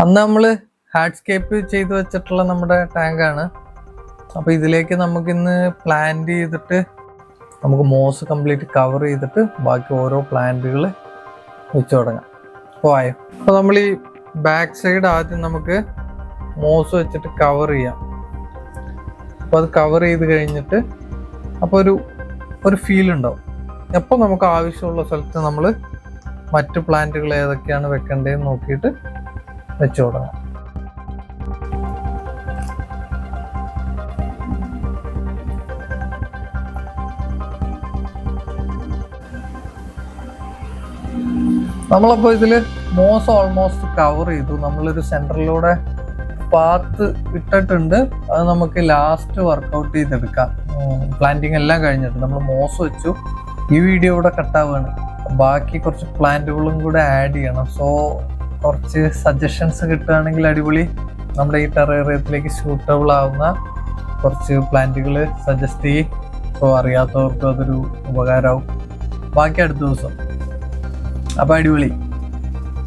അന്ന് നമ്മൾ ഹാർഡ്സ്കേപ്പ് ചെയ്ത് വെച്ചിട്ടുള്ള നമ്മുടെ ടാങ്കാണ്. അപ്പോൾ ഇതിലേക്ക് നമുക്കിന്ന് പ്ലാന്റ് ചെയ്തിട്ട് നമുക്ക് മോസ് കംപ്ലീറ്റ് കവർ ചെയ്തിട്ട് ബാക്കി ഓരോ പ്ലാന്റുകൾ വെച്ച് തുടങ്ങാം. അപ്പോൾ ആയോ. അപ്പോൾ നമ്മൾ ഈ ബാക്ക് സൈഡ് ആദ്യം നമുക്ക് മോസ് വെച്ചിട്ട് കവർ ചെയ്യാം. അപ്പോൾ അത് കവർ ചെയ്ത് കഴിഞ്ഞിട്ട് അപ്പോൾ ഒരു ഫീൽ ഉണ്ടാവും. അപ്പോൾ നമുക്ക് ആവശ്യമുള്ള സ്ഥലത്ത് നമ്മൾ മറ്റ് പ്ലാന്റുകൾ ഏതൊക്കെയാണ് വെക്കേണ്ടതെന്ന് നോക്കിയിട്ട് വെച്ച് തുടങ്ങാം. നമ്മളപ്പോൾ ഇതിൽ മോസ് ഓൾമോസ്റ്റ് കവർ ചെയ്തു. നമ്മളൊരു സെൻറ്ററിലൂടെ പാത്ത് ഇട്ടിട്ടുണ്ട്. അത് നമുക്ക് ലാസ്റ്റ് വർക്കൗട്ട് ചെയ്തെടുക്കാം. പ്ലാന്റിങ് എല്ലാം കഴിഞ്ഞിട്ട് നമ്മൾ മോസ് വെച്ചു. ഈ വീഡിയോ ഇവിടെ കട്ടാവുകയാണ്. ബാക്കി കുറച്ച് പ്ലാന്റുകളും കൂടെ ആഡ് ചെയ്യണം. സോ കുറച്ച് സജഷൻസ് കിട്ടുകയാണെങ്കിൽ അടിപൊളി. നമ്മുടെ ഈ ടെറേറിയത്തിലേക്ക് സ്യൂട്ടബിൾ ആവുന്ന കുറച്ച് പ്ലാന്റുകൾ സജസ്റ്റ് ചെയ്യും. സോ അറിയാത്തവർക്കും അതൊരു ഉപകാരമാവും. ബാക്കി അടുത്ത ദിവസം. അപ്പോൾ അടിപൊളി.